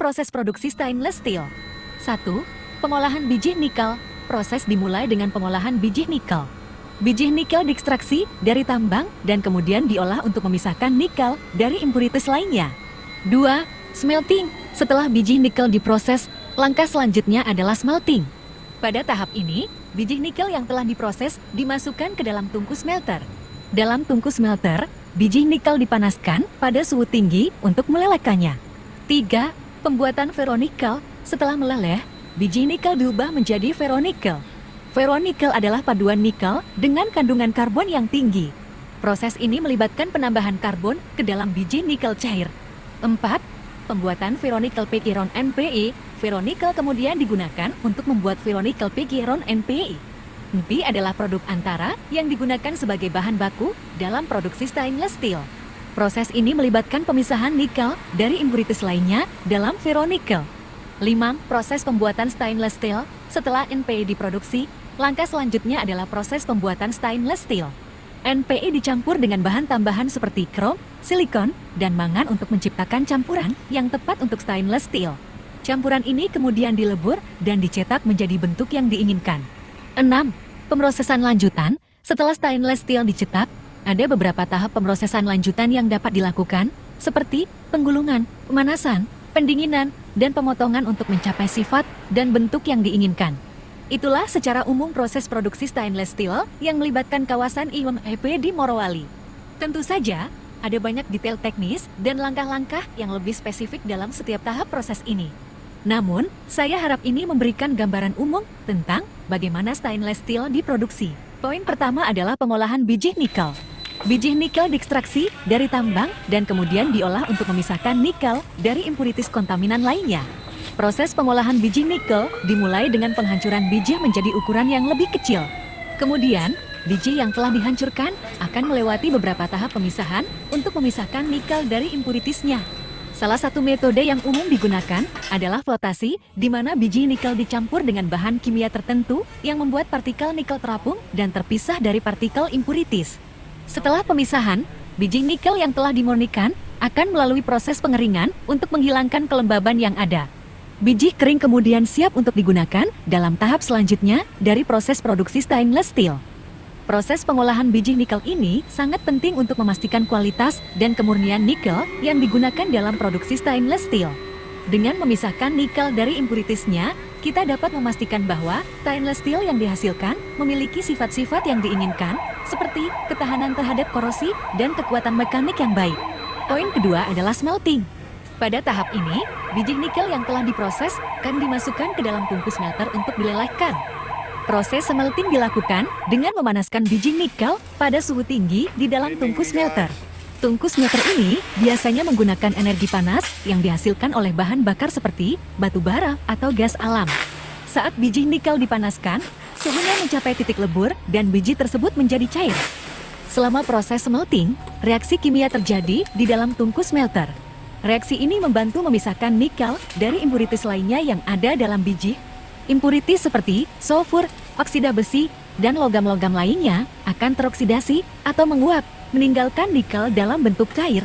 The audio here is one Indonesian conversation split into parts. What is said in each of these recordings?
proses produksi stainless steel. 1. Pengolahan biji nikel. Proses dimulai dengan pengolahan biji nikel. Biji nikel diekstraksi dari tambang dan kemudian diolah untuk memisahkan nikel dari impuritas lainnya. 2. Smelting. Setelah biji nikel diproses, langkah selanjutnya adalah smelting. Pada tahap ini, biji nikel yang telah diproses dimasukkan ke dalam tungku smelter. Dalam tungku smelter, biji nikel dipanaskan pada suhu tinggi untuk melelehkannya. 3. Pembuatan ferronikel. Setelah meleleh, biji nikel diubah menjadi ferronikel. Ferronikel adalah paduan nikel dengan kandungan karbon yang tinggi. Proses ini melibatkan penambahan karbon ke dalam biji nikel cair. 4. Pembuatan ferronikel pigiron NPI. Ferronikel kemudian digunakan untuk membuat ferronikel pigiron NPI. NPI adalah produk antara yang digunakan sebagai bahan baku dalam produksi stainless steel. Proses ini melibatkan pemisahan nikel dari impuritas lainnya dalam ferronikel. 5. Proses pembuatan stainless steel. Setelah NPI diproduksi, langkah selanjutnya adalah proses pembuatan stainless steel. NPI dicampur dengan bahan tambahan seperti krom, silikon, dan mangan untuk menciptakan campuran yang tepat untuk stainless steel. Campuran ini kemudian dilebur dan dicetak menjadi bentuk yang diinginkan. 6. Pemrosesan lanjutan. Setelah stainless steel dicetak, ada beberapa tahap pemrosesan lanjutan yang dapat dilakukan, seperti penggulungan, pemanasan, pendinginan, dan pemotongan untuk mencapai sifat dan bentuk yang diinginkan. Itulah secara umum proses produksi stainless steel yang melibatkan kawasan IMEP di Morowali. Tentu saja, ada banyak detail teknis dan langkah-langkah yang lebih spesifik dalam setiap tahap proses ini. Namun, saya harap ini memberikan gambaran umum tentang bagaimana stainless steel diproduksi. Poin pertama adalah pengolahan biji nikel. Biji nikel diekstraksi dari tambang dan kemudian diolah untuk memisahkan nikel dari impuritas kontaminan lainnya. Proses pengolahan biji nikel dimulai dengan penghancuran biji menjadi ukuran yang lebih kecil. Kemudian, biji yang telah dihancurkan akan melewati beberapa tahap pemisahan untuk memisahkan nikel dari impuritasnya. Salah satu metode yang umum digunakan adalah flotasi, di mana biji nikel dicampur dengan bahan kimia tertentu yang membuat partikel nikel terapung dan terpisah dari partikel impuritas. Setelah pemisahan, biji nikel yang telah dimurnikan akan melalui proses pengeringan untuk menghilangkan kelembaban yang ada. Biji kering kemudian siap untuk digunakan dalam tahap selanjutnya dari proses produksi stainless steel. Proses pengolahan biji nikel ini sangat penting untuk memastikan kualitas dan kemurnian nikel yang digunakan dalam produksi stainless steel. Dengan memisahkan nikel dari impuritasnya, kita dapat memastikan bahwa stainless steel yang dihasilkan memiliki sifat-sifat yang diinginkan, seperti ketahanan terhadap korosi dan kekuatan mekanik yang baik. Poin kedua adalah smelting. Pada tahap ini, biji nikel yang telah diproses akan dimasukkan ke dalam tungku smelter untuk dilelehkan. Proses smelting dilakukan dengan memanaskan biji nikel pada suhu tinggi di dalam tungku smelter. Tungku smelter ini biasanya menggunakan energi panas yang dihasilkan oleh bahan bakar seperti batu bara atau gas alam. Saat biji nikel dipanaskan, suhunya mencapai titik lebur dan biji tersebut menjadi cair. Selama proses smelting, reaksi kimia terjadi di dalam tungku smelter. Reaksi ini membantu memisahkan nikel dari impuritas lainnya yang ada dalam biji. Impuritas seperti sulfur, oksida besi, dan logam-logam lainnya akan teroksidasi atau menguap, meninggalkan nikel dalam bentuk cair.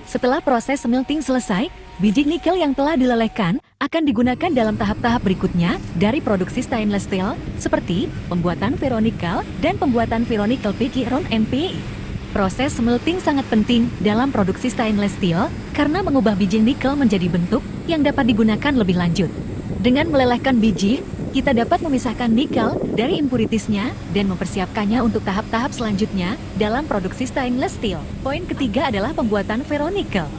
Setelah proses smelting selesai, biji nikel yang telah dilelehkan akan digunakan dalam tahap-tahap berikutnya dari produksi stainless steel, seperti pembuatan ferronikel dan pembuatan ferronikel pigiron NPI. Proses smelting sangat penting dalam produksi stainless steel karena mengubah biji nikel menjadi bentuk yang dapat digunakan lebih lanjut. Dengan melelehkan biji, kita dapat memisahkan nikel dari impuritasnya dan mempersiapkannya untuk tahap-tahap selanjutnya dalam produksi stainless steel. Poin ketiga adalah pembuatan ferronikel.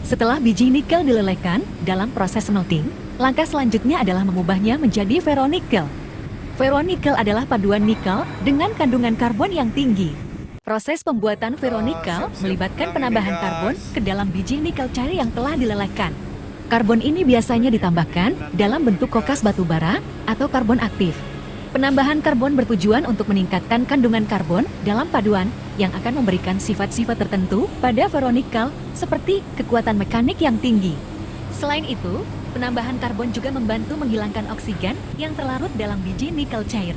Setelah biji nikel dilelehkan dalam proses smelting, langkah selanjutnya adalah mengubahnya menjadi ferronikel. Ferronikel adalah paduan nikel dengan kandungan karbon yang tinggi. Proses pembuatan ferronikel melibatkan penambahan karbon ke dalam biji nikel cair yang telah dilelehkan. Karbon ini biasanya ditambahkan dalam bentuk kokas batu bara atau karbon aktif. Penambahan karbon bertujuan untuk meningkatkan kandungan karbon dalam paduan yang akan memberikan sifat-sifat tertentu pada ferronikel seperti kekuatan mekanik yang tinggi. Selain itu, penambahan karbon juga membantu menghilangkan oksigen yang terlarut dalam biji nikel cair.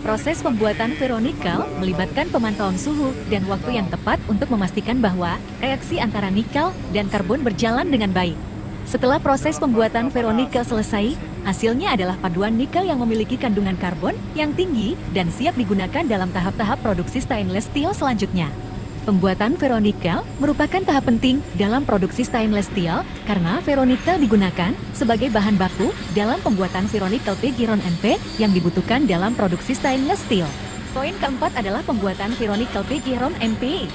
Proses pembuatan ferronikel melibatkan pemantauan suhu dan waktu yang tepat untuk memastikan bahwa reaksi antara nikel dan karbon berjalan dengan baik. Setelah proses pembuatan ferronikel selesai, hasilnya adalah paduan nikel yang memiliki kandungan karbon yang tinggi dan siap digunakan dalam tahap-tahap produksi stainless steel selanjutnya. Pembuatan ferronikel merupakan tahap penting dalam produksi stainless steel karena ferronikel digunakan sebagai bahan baku dalam pembuatan ferronikel pig-iron-NP yang dibutuhkan dalam produksi stainless steel. Poin keempat adalah pembuatan ferronikel pig-iron-NP.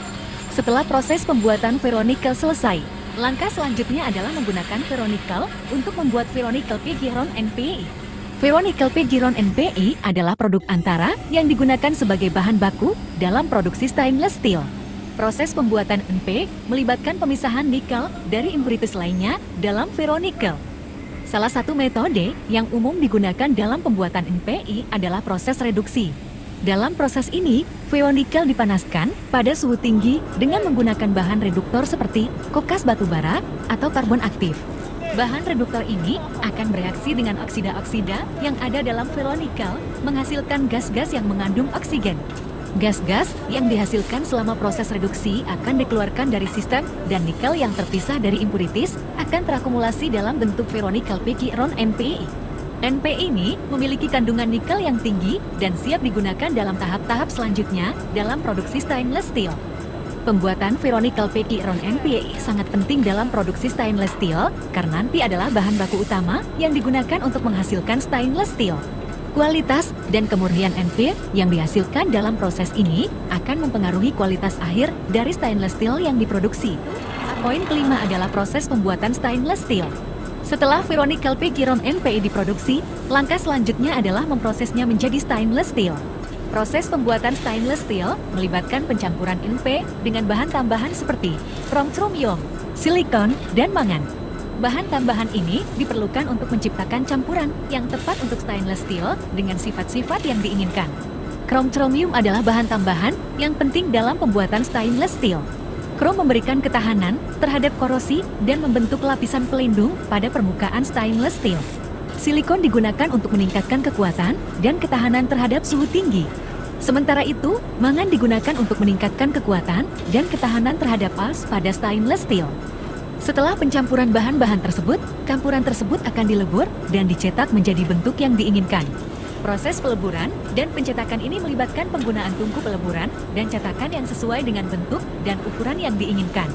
Setelah proses pembuatan ferronikel selesai, langkah selanjutnya adalah menggunakan ferronikel untuk membuat ferronikel pig-iron-NP. Ferronikel pig-iron-NPI adalah produk antara yang digunakan sebagai bahan baku dalam produksi stainless steel. Proses pembuatan NP melibatkan pemisahan nikel dari impurities lainnya dalam ferronikel. Salah satu metode yang umum digunakan dalam pembuatan NPI adalah proses reduksi. Dalam proses ini, ferronikel dipanaskan pada suhu tinggi dengan menggunakan bahan reduktor seperti kokas batubara atau karbon aktif. Bahan reduktor ini akan bereaksi dengan oksida-oksida yang ada dalam ferronikel, menghasilkan gas-gas yang mengandung oksigen. Gas-gas yang dihasilkan selama proses reduksi akan dikeluarkan dari sistem dan nikel yang terpisah dari impurities akan terakumulasi dalam bentuk ferronikel pig-iron-NPI. NPI ini memiliki kandungan nikel yang tinggi dan siap digunakan dalam tahap-tahap selanjutnya dalam produksi stainless steel. Pembuatan ferronikel pig-iron-NPI sangat penting dalam produksi stainless steel karena NPI adalah bahan baku utama yang digunakan untuk menghasilkan stainless steel. Kualitas dan kemurnian NP yang dihasilkan dalam proses ini akan mempengaruhi kualitas akhir dari stainless steel yang diproduksi. Poin kelima adalah proses pembuatan stainless steel. Setelah ferronikel pig-iron-NPI diproduksi, langkah selanjutnya adalah memprosesnya menjadi stainless steel. Proses pembuatan stainless steel melibatkan pencampuran NP dengan bahan tambahan seperti krom-chromium, silikon, dan mangan. Bahan tambahan ini diperlukan untuk menciptakan campuran yang tepat untuk stainless steel dengan sifat-sifat yang diinginkan. Krom-chromium adalah bahan tambahan yang penting dalam pembuatan stainless steel. Krom memberikan ketahanan terhadap korosi dan membentuk lapisan pelindung pada permukaan stainless steel. Silikon digunakan untuk meningkatkan kekuatan dan ketahanan terhadap suhu tinggi. Sementara itu, mangan digunakan untuk meningkatkan kekuatan dan ketahanan terhadap pas pada stainless steel. Setelah pencampuran bahan-bahan tersebut, campuran tersebut akan dilebur dan dicetak menjadi bentuk yang diinginkan. Proses peleburan dan pencetakan ini melibatkan penggunaan tungku peleburan dan cetakan yang sesuai dengan bentuk dan ukuran yang diinginkan.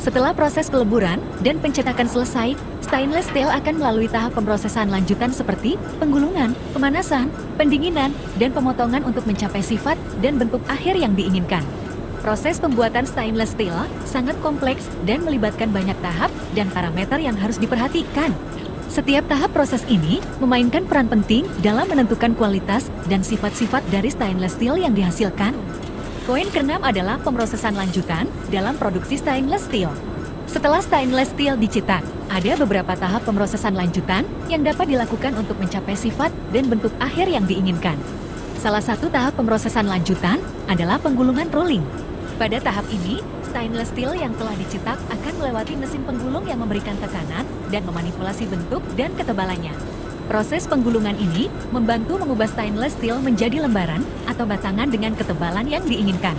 Setelah proses peleburan dan pencetakan selesai, stainless steel akan melalui tahap pemrosesan lanjutan seperti penggulungan, pemanasan, pendinginan, dan pemotongan untuk mencapai sifat dan bentuk akhir yang diinginkan. Proses pembuatan stainless steel sangat kompleks dan melibatkan banyak tahap dan parameter yang harus diperhatikan. Setiap tahap proses ini memainkan peran penting dalam menentukan kualitas dan sifat-sifat dari stainless steel yang dihasilkan. Poin keenam adalah pemrosesan lanjutan dalam produksi stainless steel. Setelah stainless steel dicetak, ada beberapa tahap pemrosesan lanjutan yang dapat dilakukan untuk mencapai sifat dan bentuk akhir yang diinginkan. Salah satu tahap pemrosesan lanjutan adalah penggulungan rolling. Pada tahap ini, stainless steel yang telah dicetak akan melewati mesin penggulung yang memberikan tekanan dan memanipulasi bentuk dan ketebalannya. Proses penggulungan ini membantu mengubah stainless steel menjadi lembaran atau batangan dengan ketebalan yang diinginkan.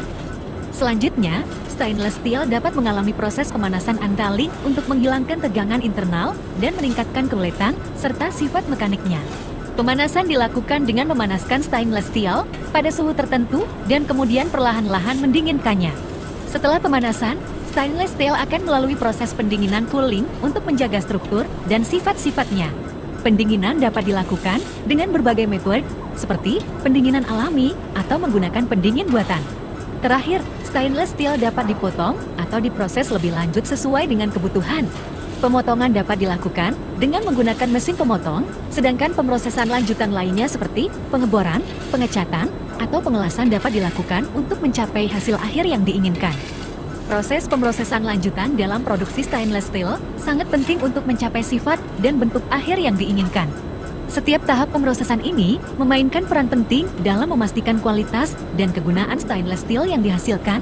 Selanjutnya, stainless steel dapat mengalami proses pemanasan antalik untuk menghilangkan tegangan internal dan meningkatkan keuletan serta sifat mekaniknya. Pemanasan dilakukan dengan memanaskan stainless steel pada suhu tertentu dan kemudian perlahan-lahan mendinginkannya. Setelah pemanasan, stainless steel akan melalui proses pendinginan cooling untuk menjaga struktur dan sifat-sifatnya. Pendinginan dapat dilakukan dengan berbagai metode seperti pendinginan alami atau menggunakan pendingin buatan. Terakhir, stainless steel dapat dipotong atau diproses lebih lanjut sesuai dengan kebutuhan. Pemotongan dapat dilakukan dengan menggunakan mesin pemotong, sedangkan pemrosesan lanjutan lainnya seperti pengeboran, pengecatan, atau pengelasan dapat dilakukan untuk mencapai hasil akhir yang diinginkan. Proses pemrosesan lanjutan dalam produksi stainless steel sangat penting untuk mencapai sifat dan bentuk akhir yang diinginkan. Setiap tahap pemrosesan ini memainkan peran penting dalam memastikan kualitas dan kegunaan stainless steel yang dihasilkan.